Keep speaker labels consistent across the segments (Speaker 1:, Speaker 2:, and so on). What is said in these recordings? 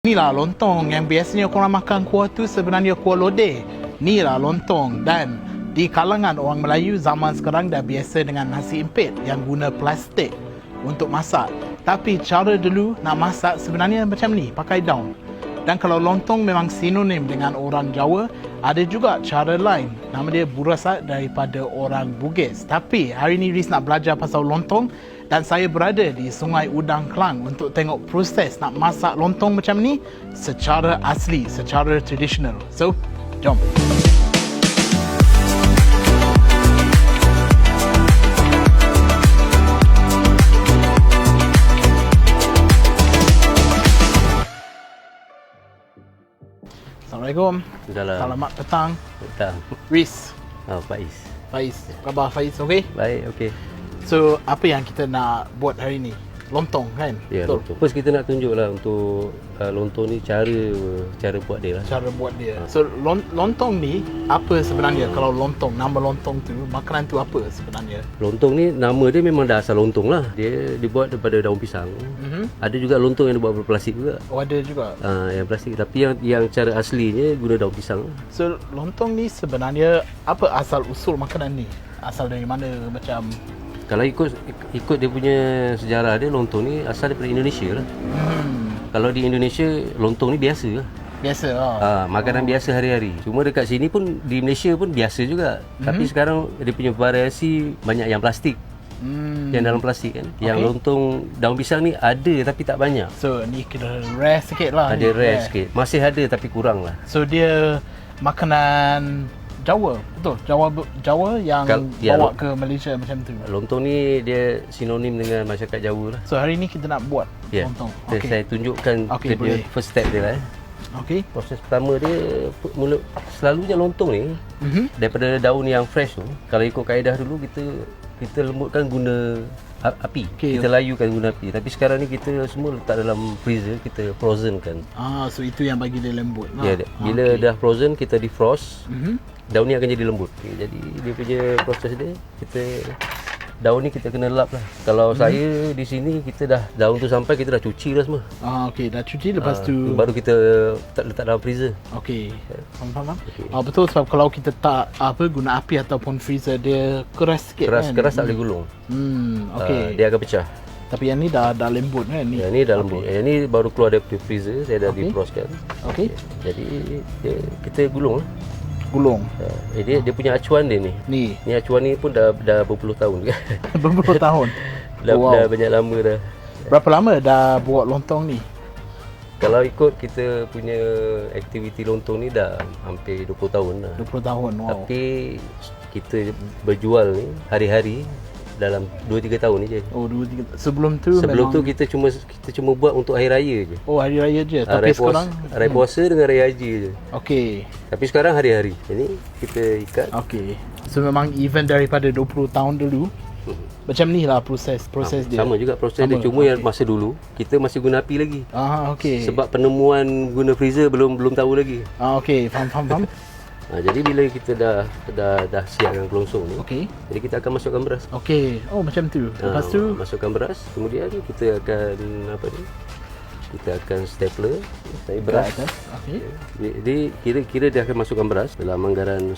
Speaker 1: Inilah lontong yang biasanya korang makan kuah tu sebenarnya kuah lodeh. Inilah lontong, dan di kalangan orang Melayu zaman sekarang dah biasa dengan nasi impit yang guna plastik untuk masak. Tapi cara dulu nak masak sebenarnya macam ni, pakai daun. Dan kalau lontong memang sinonim dengan orang Jawa, ada juga cara lain. Nama dia berasal daripada orang Bugis. Tapi hari ni Riz nak belajar pasal lontong, dan saya berada di Sungai Udang Klang untuk tengok proses nak masak lontong macam ni secara asli, secara tradisional. So, jom. Assalamualaikum. Selamat petang.
Speaker 2: Petang.
Speaker 1: Riz.
Speaker 2: Faiz.
Speaker 1: Faiz. Khabar Faiz, okey?
Speaker 2: Baik, okey.
Speaker 1: So, apa yang kita nak buat hari ni? Lontong kan?
Speaker 2: Ya,
Speaker 1: betul.
Speaker 2: lontong. First kita nak tunjuklah untuk lontong ni cara buat dia lah.
Speaker 1: Cara buat dia. So, lontong ni apa sebenarnya? Kalau lontong, nama lontong tu, makanan tu apa sebenarnya?
Speaker 2: Lontong ni nama dia memang dah asal lontong lah. Dia dibuat daripada daun pisang. Ada juga lontong yang dibuat berplastik juga.
Speaker 1: Oh, ada juga.
Speaker 2: Yang plastik, tapi yang cara aslinya guna daun pisang.
Speaker 1: So, lontong ni sebenarnya apa asal usul makanan ni? Asal dari mana macam?
Speaker 2: Kalau ikut dia punya sejarah dia, lontong ni asal daripada Indonesia lah. Kalau di Indonesia, lontong ni biasa lah.
Speaker 1: Biasa
Speaker 2: makanan biasa hari-hari. Cuma dekat sini pun, di Malaysia pun biasa juga. Tapi sekarang dia punya variasi banyak yang plastik. Yang dalam plastik kan. Yang lontong daun pisang ni ada tapi tak banyak.
Speaker 1: So ni kira rare sikit lah.
Speaker 2: Ada rare sikit. Masih ada tapi kurang lah.
Speaker 1: So dia makanan Jawa, betul? Jawa yang bawa ke Malaysia macam tu.
Speaker 2: Lontong ni dia sinonim dengan masyarakat Jawa lah.
Speaker 1: So hari ni kita nak buat lontong.
Speaker 2: Saya tunjukkan dia punya first step dia lah.
Speaker 1: Okey.
Speaker 2: Proses pertama dia selalunya lontong ni daripada daun yang fresh tu. Kalau ikut kaedah dulu kita lembutkan guna api. Kita layukan guna api. Tapi sekarang ni kita semua letak dalam freezer, kita frozen kan.
Speaker 1: So itu yang bagi dia lembut lah.
Speaker 2: Ya, bila dah frozen kita defrost. Daun ni akan jadi lembut. Jadi dia punya proses dia, daun ni kita kena lap lah. Kalau saya di sini, kita dah daun tu sampai, kita dah cuci dah semua.
Speaker 1: Okey, dah cuci lepas tu
Speaker 2: baru kita letak dalam freezer.
Speaker 1: Okey. Faham? Betul, sebab kalau kita tak guna api ataupun freezer, dia keras sikit kan.
Speaker 2: Keras tak boleh gulung.
Speaker 1: Okey.
Speaker 2: Dia akan pecah.
Speaker 1: Tapi yang ni dah lembut kan ni.
Speaker 2: Yang ni dah lembut. Yang ni baru keluar dari freezer, saya dah defrost kan.
Speaker 1: Okey.
Speaker 2: Jadi kita gulung lah. Dia punya acuan dia ni. Ni acuan ni pun dah berpuluh tahun.
Speaker 1: Berpuluh tahun?
Speaker 2: Dah banyak lama dah.
Speaker 1: Berapa lama dah buat lontong ni?
Speaker 2: Kalau ikut kita punya aktiviti lontong ni dah hampir 20 tahun dah.
Speaker 1: 20 tahun, wow.
Speaker 2: Tapi kita berjual ni hari-hari dalam 2-3 tahun ni je.
Speaker 1: Oh, 2-3. Sebelum tu
Speaker 2: kita cuma buat untuk hari raya je.
Speaker 1: Oh, hari raya je. Tapi sekarang
Speaker 2: raya puasa dengan raya haji je.
Speaker 1: Okey.
Speaker 2: Tapi sekarang hari-hari. Ini kita ikat.
Speaker 1: Okey. So memang even daripada 20 tahun dulu macam ni lah proses dia.
Speaker 2: Sama juga proses dia, cuma yang masa dulu kita masih guna api lagi.
Speaker 1: Okey.
Speaker 2: Sebab penemuan guna freezer belum tahu lagi.
Speaker 1: Okey, faham.
Speaker 2: Jadi bila kita dah siap dengan kelongsong ni, jadi kita akan masukkan beras.
Speaker 1: Okey. Oh, macam tu. Lepas tu
Speaker 2: masukkan beras, kemudian kita akan kita akan stapler beras.
Speaker 1: Okey.
Speaker 2: Jadi kira dia akan masukkan beras dalam anggaran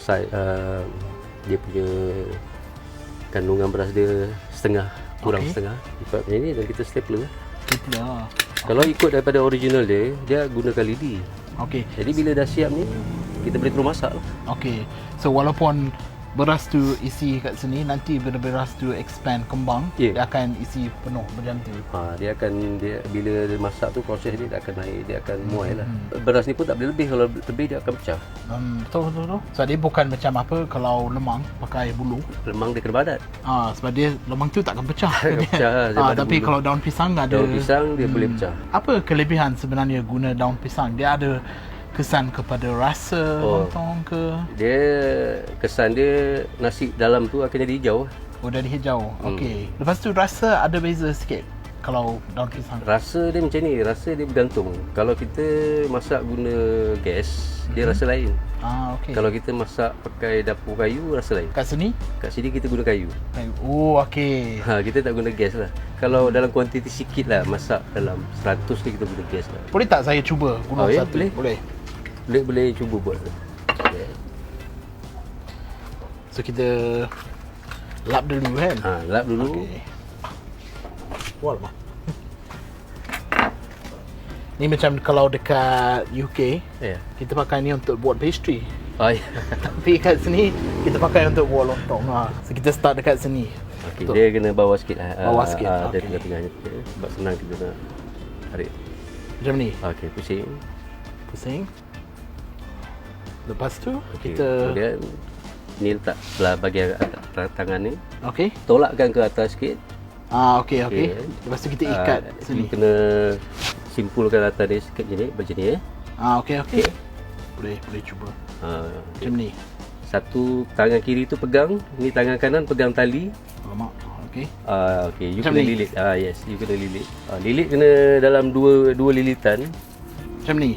Speaker 2: dia punya kandungan beras dia setengah, kurang setengah. Lipat macam ni dan kita stapler. Kalau ikut daripada original dia gunakan lidi.
Speaker 1: Okey.
Speaker 2: Jadi bila dah siap ni, kita boleh terus masak.
Speaker 1: Okey. So walaupun beras tu isi kat sini, nanti bila beras tu expand, kembang, dia akan isi penuh macam tu.
Speaker 2: Bila dia masak tu, proses dia akan naik, dia akan muai lah. Beras ni pun tak boleh lebih, kalau lebih dia akan pecah.
Speaker 1: Betul. So dia bukan macam apa kalau lemang pakai bulu.
Speaker 2: Lemang dia kena badat.
Speaker 1: Sebab dia lemang tu takkan pecah. Tapi kalau daun pisang ada.
Speaker 2: Daun pisang dia boleh pecah.
Speaker 1: Apa kelebihan sebenarnya guna daun pisang? Dia ada kesan kepada rasa lontong ke?
Speaker 2: Dia kesan dia nasi dalam tu akan jadi hijau.
Speaker 1: Oh, dari hijau. Okey. Lepas tu rasa ada beza sikit. kalau daun pisang?
Speaker 2: Rasa dia macam ni, rasa dia bergantung. Kalau kita masak guna gas, dia rasa lain.
Speaker 1: Okey.
Speaker 2: Kalau kita masak pakai dapur kayu, rasa lain.
Speaker 1: Kat sini?
Speaker 2: Kat sini kita guna kayu.
Speaker 1: Oh, okey.
Speaker 2: Kita tak guna gas lah. Kalau dalam kuantiti sikit lah, masak dalam 100 ni kita guna gas lah.
Speaker 1: Boleh tak saya cuba guna
Speaker 2: ya?
Speaker 1: satu?
Speaker 2: Boleh. Boleh cuba buat. Okay.
Speaker 1: So kita lap dulu kan?
Speaker 2: Lap dulu.
Speaker 1: Okey. Wah, ni macam kalau dekat UK,
Speaker 2: Ya.
Speaker 1: kita pakai ni untuk buat pastry.
Speaker 2: Ya.
Speaker 1: Tapi kat sini, kita pakai untuk buat lontong. So kita start dekat sini.
Speaker 2: Okey, dia kena bawah sikit lah.
Speaker 1: Bawah sikit,
Speaker 2: Dari
Speaker 1: okey.
Speaker 2: tengah-tengahnya. Sebab senang kita nak tarik.
Speaker 1: Macam ni,
Speaker 2: Okey, pusing.
Speaker 1: pusing. Lepas tu,
Speaker 2: Okey,
Speaker 1: kita...
Speaker 2: kemudian ni letak belah bahagian tangan ni.
Speaker 1: Okey.
Speaker 2: Tolakkan ke atas sikit.
Speaker 1: Okey.
Speaker 2: Okey.
Speaker 1: Lepas tu kita ikat sini.
Speaker 2: Ni kena simpulkan atas dia sikit macam ni.
Speaker 1: Okey. Boleh cuba.
Speaker 2: Okay.
Speaker 1: Macam ni.
Speaker 2: Satu tangan kiri tu pegang, ni tangan kanan pegang tali.
Speaker 1: Alamak. Okey.
Speaker 2: Okey, you
Speaker 1: Macam
Speaker 2: kena
Speaker 1: ni?
Speaker 2: lilit. Yes, you kena lilit. Lilit kena dalam dua lilitan.
Speaker 1: Macam ni.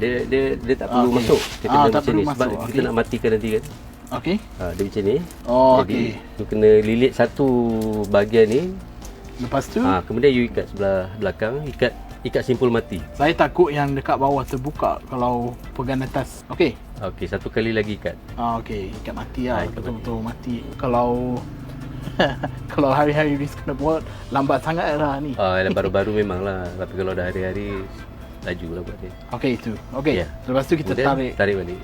Speaker 2: Dia tak perlu
Speaker 1: Okey.
Speaker 2: masuk. Kita kena
Speaker 1: Tak
Speaker 2: macam
Speaker 1: perlu
Speaker 2: ni sebab
Speaker 1: masuk,
Speaker 2: kita
Speaker 1: okey.
Speaker 2: nak matikan nanti kan.
Speaker 1: Okey.
Speaker 2: Dia macam ni.
Speaker 1: Oh,
Speaker 2: Jadi,
Speaker 1: okey.
Speaker 2: you kena lilit satu bahagian ni.
Speaker 1: Lepas tu,
Speaker 2: Kemudian you ikat sebelah belakang, ikat simpul mati.
Speaker 1: saya takut yang dekat bawah terbuka kalau pegang atas. Okey.
Speaker 2: Okey, satu kali lagi ikat.
Speaker 1: Okey, ikat mati lah.
Speaker 2: Ikat
Speaker 1: Betul-betul mati. Kalau kalau hari-hari ni kena buat, lambat sangat lah ni.
Speaker 2: Baru-baru memang lah. Tapi kalau dah hari-hari, laju lah buat dia.
Speaker 1: Okey, itu. Okey.
Speaker 2: Ya.
Speaker 1: Lepas tu kita
Speaker 2: Kemudian,
Speaker 1: tarik.
Speaker 2: balik.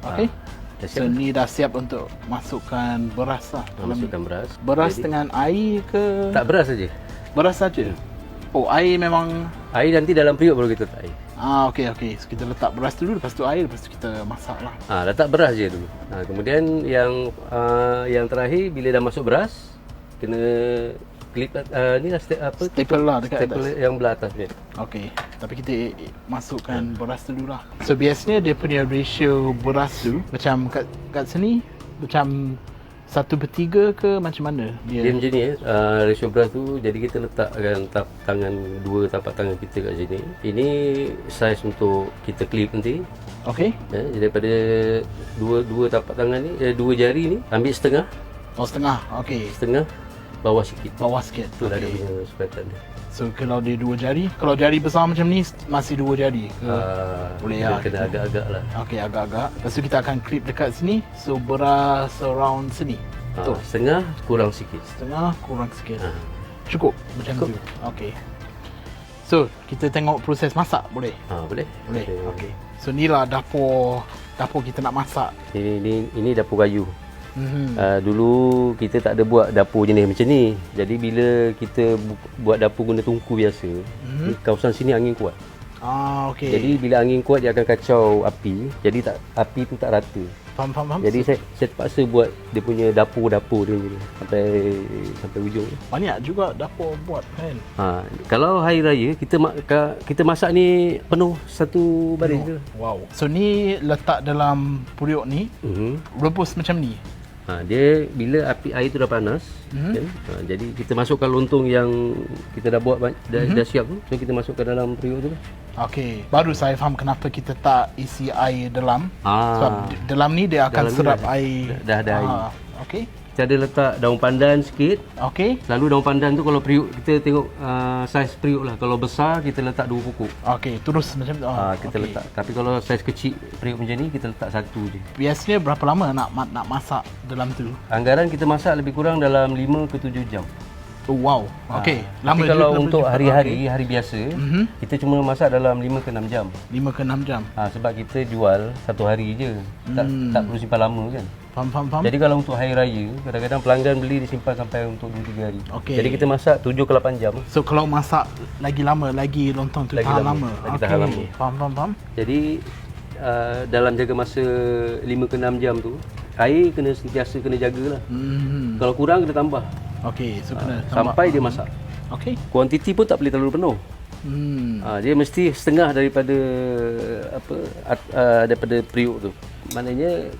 Speaker 1: Okey.
Speaker 2: Dah
Speaker 1: So
Speaker 2: siap.
Speaker 1: ni dah siap untuk masukkan beras lah dalam ni.
Speaker 2: Masukkan beras.
Speaker 1: Beras
Speaker 2: Jadi,
Speaker 1: dengan air ke?
Speaker 2: tak beras saja.
Speaker 1: Beras saja. Oh, air memang.
Speaker 2: Air nanti dalam periuk baru kita letak air.
Speaker 1: Okey. So kita letak beras dulu, lepas tu air, lepas tu kita masak lah.
Speaker 2: Letak beras je dulu. Kemudian yang terakhir bila dah masuk beras, kena clip ni lah
Speaker 1: Staple lah dekat
Speaker 2: staple
Speaker 1: atas.
Speaker 2: yang belah atas ni.
Speaker 1: Okey. Tapi kita masukkan beras dulu lah. So biasanya dia punya ratio beras tu macam kat sini macam 1/3 ke macam mana
Speaker 2: Dia macam ni ratio beras tu, jadi kita letakkan dua tapak tangan kita kat sini. Ini saiz untuk kita clip nanti.
Speaker 1: Okey.
Speaker 2: Jadi daripada dua tapak tangan ni, dua jari ni ambil setengah,
Speaker 1: Oh, setengah. Okey.
Speaker 2: setengah bawah sikit.
Speaker 1: Bawah sikit.
Speaker 2: Tu dah ada
Speaker 1: Okey.
Speaker 2: punya sepatan dia.
Speaker 1: So kalau dia dua jari, kalau jari besar macam ni masih dua jari ke? Boleh
Speaker 2: Dia
Speaker 1: lah.
Speaker 2: kena agak-agak lah.
Speaker 1: Okey, agak-agak. Lepas tu kita akan clip dekat sini. So beras around sini. Betul.
Speaker 2: Setengah kurang sikit.
Speaker 1: Setengah kurang sikit.
Speaker 2: Ha.
Speaker 1: Cukup macam tu. Okey. So kita tengok proses masak boleh?
Speaker 2: Boleh?
Speaker 1: Boleh. Okey. So ni lah dapur kita nak masak.
Speaker 2: Ini dapur kayu.
Speaker 1: Mhm.
Speaker 2: Dulu kita tak ada buat dapur jenis macam ni. Jadi bila kita buat dapur guna tungku biasa, ni kawasan sini angin kuat.
Speaker 1: Okey.
Speaker 2: Jadi bila angin kuat dia akan kacau api. Jadi api tu tak rata.
Speaker 1: Faham.
Speaker 2: Jadi saya terpaksa buat dia punya dapur dia ni sampai ujung.
Speaker 1: Banyak juga dapur buat kan.
Speaker 2: Kalau hari raya kita masak ni penuh satu baris je.
Speaker 1: Wow. So ni letak dalam periuk ni, rebus macam ni.
Speaker 2: Dia bila api air tu dah panas, kan? Jadi kita masukkan lontong yang kita dah buat dah siap tu. So kita masukkan dalam periuk tu.
Speaker 1: Okey, baru saya faham kenapa kita tak isi air dalam.
Speaker 2: Ah.
Speaker 1: Sebab dalam ni dia akan
Speaker 2: Dalam ni
Speaker 1: serap
Speaker 2: dah-
Speaker 1: air.
Speaker 2: dah ada air.
Speaker 1: Okey.
Speaker 2: Kita ada letak daun pandan sikit.
Speaker 1: Okey.
Speaker 2: Selalu daun pandan tu kalau periuk kita tengok saiz periuk lah. Kalau besar kita letak 2 pokok.
Speaker 1: Okey, terus macam tu.
Speaker 2: Kita letak. Tapi kalau saiz kecil periuk macam ni kita letak satu je.
Speaker 1: Biasanya berapa lama nak masak dalam tu?
Speaker 2: Anggaran kita masak lebih kurang dalam 5 ke 7 jam.
Speaker 1: Oh, wow. Okey.
Speaker 2: Tapi
Speaker 1: juga
Speaker 2: kalau
Speaker 1: dalam
Speaker 2: untuk
Speaker 1: periuk.
Speaker 2: hari-hari, hari biasa, kita cuma masak dalam 5 ke 6 jam.
Speaker 1: 5 ke 6 jam.
Speaker 2: Sebab kita jual satu hari je. Tak perlu simpan lama kan.
Speaker 1: Faham.
Speaker 2: Jadi kalau untuk hari raya, kadang-kadang pelanggan beli disimpan sampai untuk 2-3 hari.
Speaker 1: Okey.
Speaker 2: Jadi kita masak 7 ke 8 jam.
Speaker 1: So kalau masak lagi lama, lagi lontong tu
Speaker 2: Lagi
Speaker 1: tahan
Speaker 2: lama,
Speaker 1: lama.
Speaker 2: lagi tahan lama.
Speaker 1: Faham.
Speaker 2: Jadi dalam jaga masa 5 ke 6 jam tu, air kena sentiasa kena jagalah. Kalau kurang kita tambah
Speaker 1: Okey, so kena tambah.
Speaker 2: sampai dia masak.
Speaker 1: Okey.
Speaker 2: Kuantiti pun tak boleh terlalu penuh. Dia mesti setengah daripada daripada periuk tu. Maknanya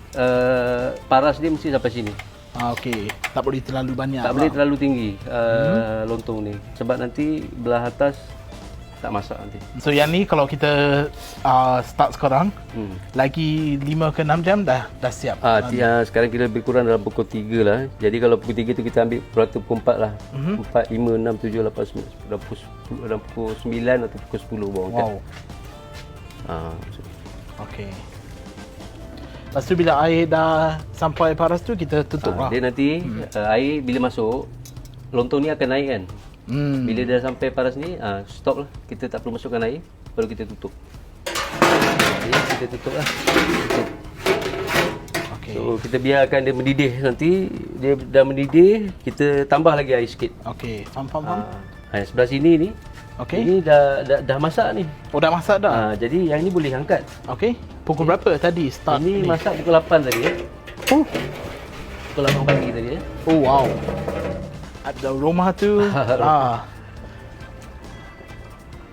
Speaker 2: paras dia mesti sampai sini.
Speaker 1: Okey. Tak boleh terlalu banyak.
Speaker 2: Tak boleh terlalu tinggi lontong ni. Sebab nanti belah atas tak masak nanti.
Speaker 1: So yang ni kalau kita start sekarang, lagi 5 ke 6 jam dah siap.
Speaker 2: Sekarang kita lebih kurang dalam pukul 3 lah. Jadi kalau pukul 3 tu kita ambil pukul pukul 4 lah. 4, 5, 6, 7, 8, 9, dalam pukul 9 atau pukul 10 bawah angkat.
Speaker 1: Okey. Lepas tu bila air dah sampai paras tu kita tutup lah.
Speaker 2: Dia nanti air bila masuk, lontong ni akan naik kan. Bila dah sampai paras ni, stop lah. Kita tak perlu masukkan air, baru kita tutup. Jadi kita tutup lah.
Speaker 1: Okey.
Speaker 2: So kita biarkan dia mendidih. Nanti dia dah mendidih, kita tambah lagi air sikit.
Speaker 1: Okey, faham.
Speaker 2: Sebelah sini ni, ini dah masak ni.
Speaker 1: Oh, dah masak dah?
Speaker 2: Jadi yang ni boleh angkat.
Speaker 1: Okey. Pukul berapa tadi start
Speaker 2: ini? Masak pukul 8 tadi Pukul 8 pagi tadi
Speaker 1: Oh, wow. Ada rumah tu.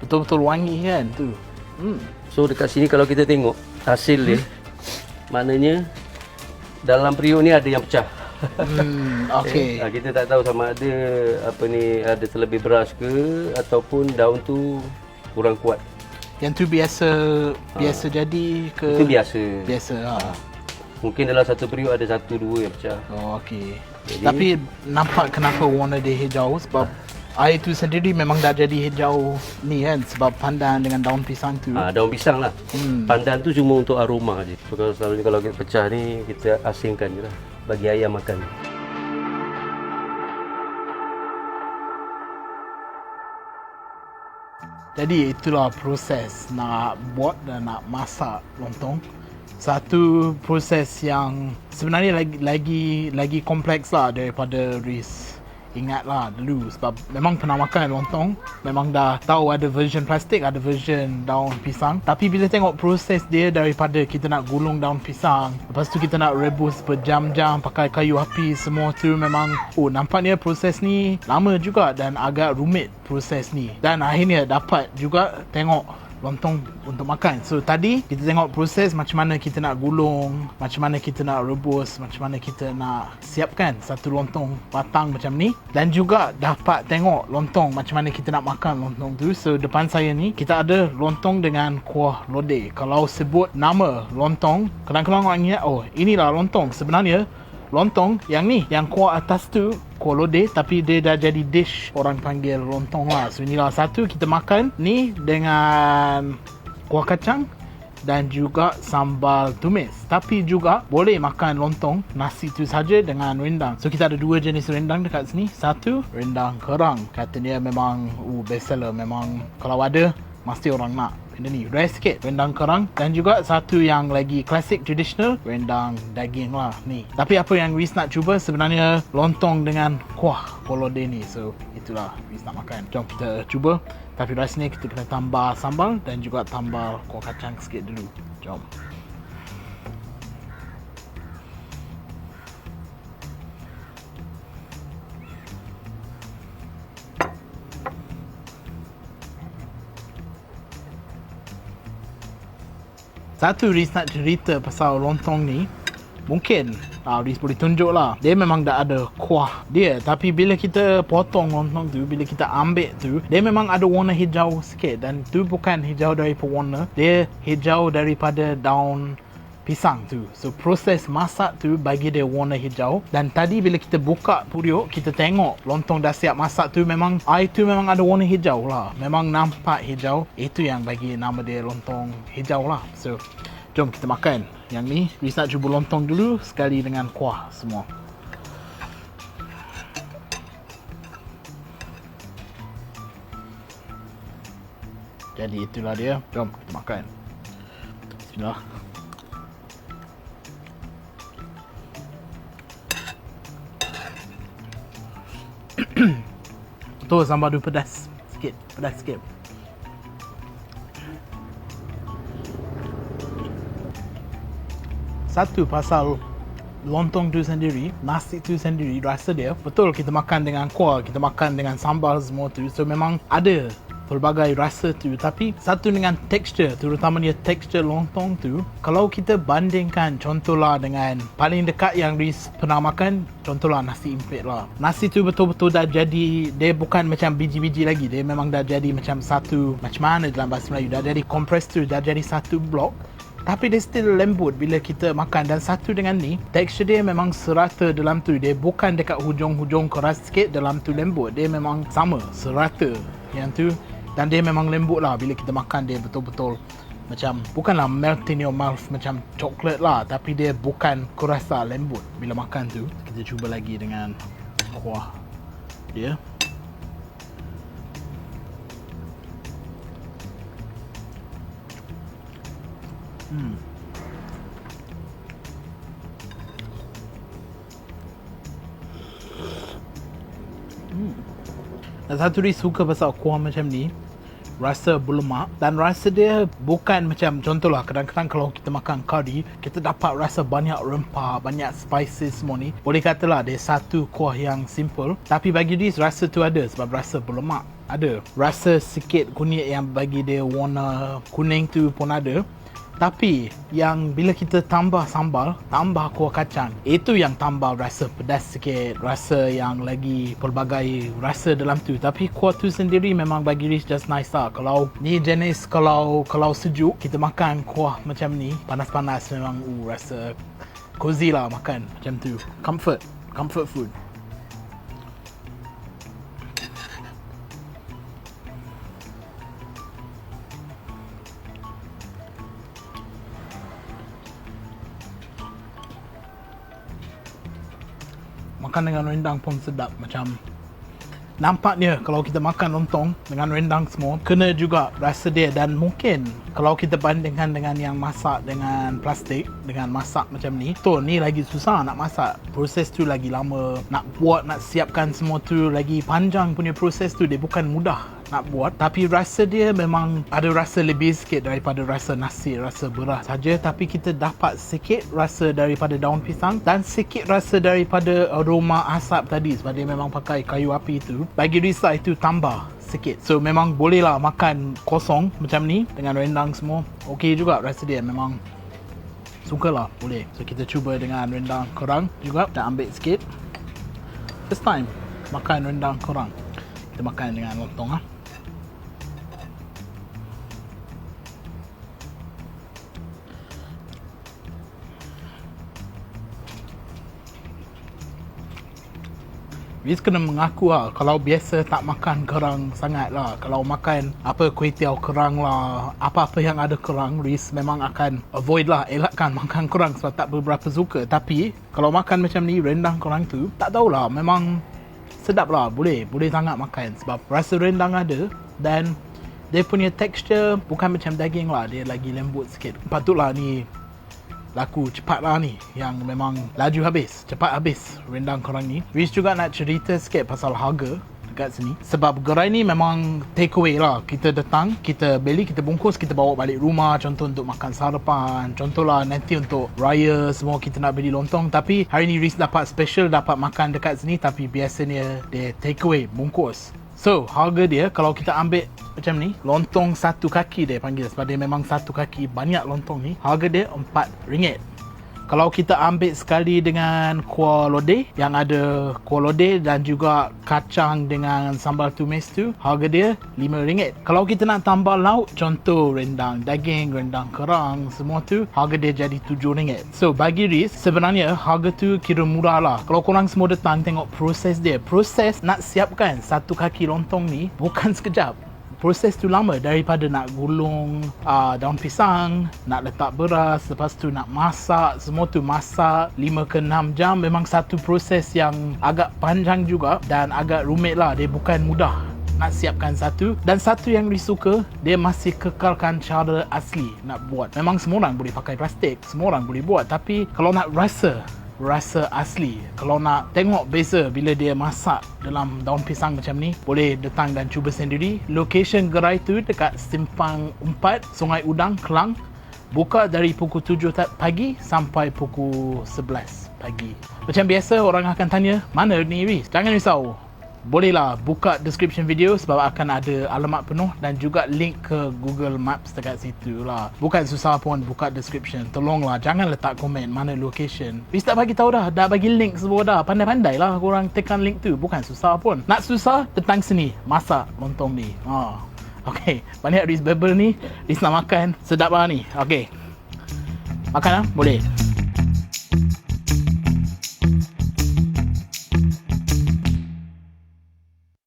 Speaker 1: Betul-betul wangi kan tu.
Speaker 2: So dekat sini kalau kita tengok hasil dia, maknanya dalam periuk ni ada yang pecah.
Speaker 1: Okey.
Speaker 2: Kita tak tahu sama ada ada terlebih beras ke ataupun daun tu kurang kuat.
Speaker 1: Yang tu biasa jadi ke?
Speaker 2: Itu biasa. Mungkin dalam satu periuk ada 1-2 yang pecah.
Speaker 1: Oh, okey. Tapi nampak kenapa warna dia hijau sebab air tu sendiri memang dah jadi hijau ni kan sebab pandan dengan daun pisang tu.
Speaker 2: Daun pisang lah. Pandan tu cuma untuk aroma je. So, selalunya kalau kita pecah ni kita asingkan je lah bagi ayam makan.
Speaker 1: Jadi itulah proses nak buat dan nak masak lontong. Satu proses yang sebenarnya lagi kompleks lah daripada Riz ingatlah dulu sebab memang pernah makan lontong, memang dah tahu ada version plastik, ada version daun pisang. Tapi bila tengok proses dia daripada kita nak gulung daun pisang, lepas tu kita nak rebus berjam-jam pakai kayu api, semua tu memang nampaknya proses ni lama juga dan agak rumit proses ni. Dan akhirnya dapat juga tengok lontong untuk makan. So tadi kita tengok proses macam mana kita nak gulung, macam mana kita nak rebus, macam mana kita nak siapkan satu lontong patang macam ni, dan juga dapat tengok lontong macam mana kita nak makan lontong tu. So depan saya ni kita ada lontong dengan kuah lodeh. Kalau sebut nama lontong, kadang-kadang orang ingat inilah lontong. Sebenarnya lontong yang ni, yang kuah atas tu kuah lodeh, tapi dia dah jadi dish, orang panggil lontong lah. So inilah satu kita makan ni dengan kuah kacang dan juga sambal tumis. Tapi juga boleh makan lontong nasi tu saja dengan rendang. So kita ada 2 jenis rendang dekat sini. Satu rendang kerang, katanya memang best seller, memang kalau ada mesti orang nak. Benda ni rare sikit, rendang kerang. Dan juga satu yang lagi klasik traditional, rendang daging lah ni. Tapi apa yang Riz nak cuba sebenarnya lontong dengan kuah lodeh ni. So itulah Riz nak makan. Jom kita cuba. Tapi rasanya kita kena tambah sambal dan juga tambah kuah kacang sikit dulu. Jom. Satu Riz nak cerita pasal lontong ni, mungkin Riz boleh tunjuk lah, dia memang dah ada kuah dia. Tapi bila kita potong lontong tu, bila kita ambil tu, dia memang ada warna hijau sikit. Dan tu bukan hijau daripada warna, dia hijau daripada daun pisang tu. So proses masak tu bagi dia warna hijau. Dan tadi bila kita buka periuk, kita tengok lontong dah siap masak tu, memang air tu memang ada warna hijau lah, memang nampak hijau. Itu yang bagi nama dia lontong hijau lah. So jom kita makan. Yang ni Riz nak cuba lontong dulu sekali dengan kuah semua. Jadi itulah dia. Jom kita makan. Bismillah. Tu sambal tu pedas sikit, pedas sikit. Satu pasal lontong tu sendiri, nasi tu sendiri, rasa dia betul kita makan dengan kuah, kita makan dengan sambal semua tu. So memang ada pelbagai rasa tu, tapi satu dengan tekstur, terutamanya tekstur lontong tu, kalau kita bandingkan contohlah dengan paling dekat yang Riz pernah makan, contohlah nasi impit lah. Nasi tu betul-betul dah jadi, dia bukan macam biji-biji lagi, dia memang dah jadi macam satu, macam mana dalam bahasa Melayu, dah jadi compressed tu, dah jadi satu blok. Tapi dia still lembut bila kita makan. Dan satu dengan ni, tekstur dia memang serata dalam tu. Dia bukan dekat hujung-hujung keras sikit, dalam tu lembut. Dia memang sama, serata yang tu. Dan dia memang lembut lah. Bila kita makan dia betul-betul macam, bukanlah melt in your mouth macam coklat lah, tapi dia bukan keras lah, lembut bila makan tu. Kita cuba lagi dengan kuah dia. Dan satu dia suka pasal kuah macam ni, rasa berlemak, dan rasa dia bukan macam, contohlah kadang-kadang kalau kita makan curry, kita dapat rasa banyak rempah, banyak spices semua ni. Boleh katalah dia satu kuah yang simple, tapi bagi dia rasa tu ada sebab rasa berlemak ada. Rasa sikit kunyit yang bagi dia warna kuning tu pun ada. Tapi yang bila kita tambah sambal, tambah kuah kacang, itu yang tambah rasa pedas sikit, rasa yang lagi pelbagai rasa dalam tu. Tapi kuah tu sendiri memang bagi Riz just nice lah. Kalau ni jenis, kalau sejuk kita makan kuah macam ni, panas-panas memang rasa cozy lah makan macam tu. Comfort food. Makan dengan rendang pun sedap. Macam nampaknya kalau kita makan lontong dengan rendang semua, kena juga rasa dia. Dan mungkin kalau kita bandingkan dengan yang masak dengan plastik, dengan masak macam ni, tu ni lagi susah nak masak. Proses tu lagi lama, nak buat, nak siapkan semua tu lagi panjang punya proses tu. Dia bukan mudah nak buat, tapi rasa dia memang ada rasa lebih sikit daripada rasa nasi, rasa beras saja. Tapi kita dapat sikit rasa daripada daun pisang dan sikit rasa daripada aroma asap tadi, sebab dia memang pakai kayu api tu. Bagi Risa itu tambah sikit. So memang boleh lah makan kosong macam ni dengan rendang semua. Okey juga rasa dia, memang sukalah, boleh. So kita cuba dengan rendang kerang juga. Kita ambil sikit. First time makan rendang kerang, kita makan dengan lontong lah. Riz kena mengaku lah, kalau biasa tak makan kerang sangat lah. Kalau makan apa kuih tiaw kerang lah, apa-apa yang ada kerang, Riz memang akan avoid lah, elakkan makan kerang sebab tak beberapa suka. Tapi kalau makan macam ni, rendang kerang tu, tak tahulah, memang sedap lah, boleh sangat makan. Sebab rasa rendang ada dan dia punya tekstur bukan macam daging lah, dia lagi lembut sikit. Patutlah ni laku cepat lah ni, yang memang laju habis, cepat habis rendang kerang ni. Riz juga nak cerita sikit pasal harga dekat sini, sebab gerai ni memang take away lah. Kita datang, kita beli, kita bungkus, kita bawa balik rumah, contoh untuk makan sarapan, contohlah nanti untuk raya semua kita nak beli lontong. Tapi hari ni Riz dapat special, dapat makan dekat sini, tapi biasanya dia take away, bungkus. So, harga dia kalau kita ambil macam ni, lontong satu kaki dia panggil, sebab dia memang satu kaki, banyak lontong ni, harga dia RM4. Kalau kita ambil sekali dengan kuah lodeh, yang ada kuah lodeh dan juga kacang dengan sambal tumis tu, harga dia RM5. Kalau kita nak tambah lauk, contoh rendang daging, rendang kerang, semua tu, harga dia jadi RM7. So bagi Riz, sebenarnya harga tu kira murah lah. Kalau korang semua datang tengok proses dia, proses nak siapkan satu kaki lontong ni bukan sekejap. Proses tu lama, daripada nak gulung daun pisang, nak letak beras, lepas tu nak masak, semua tu masak 5 ke 6 jam. Memang satu proses yang agak panjang juga dan agak rumit lah. Dia bukan mudah nak siapkan satu. Dan satu yang disuka, dia masih kekalkan cara asli nak buat. Memang semua orang boleh pakai plastik, semua orang boleh buat, tapi kalau nak rasa asli, kalau nak tengok beza bila dia masak dalam daun pisang macam ni, boleh datang dan cuba sendiri. Location gerai tu dekat Simpang 4, Sungai Udang, Klang. Buka dari pukul 7 pagi sampai pukul 11 pagi. Macam biasa orang akan tanya, mana ni Riz? Jangan risau, bolehlah buka description video sebab akan ada alamat penuh dan juga link ke Google Maps dekat situ lah. Bukan susah pun buka description. Tolonglah jangan letak komen mana location. Bis tak bagi tahu dah bagi link semua dah. Pandai-pandai lah korang tekan link tu. Bukan susah pun. Nak susah datang sini masak lontong ni. Okay, banyak Riz bubble ni. Riz nak makan. Sedap lah ni. Okay, makan lah boleh.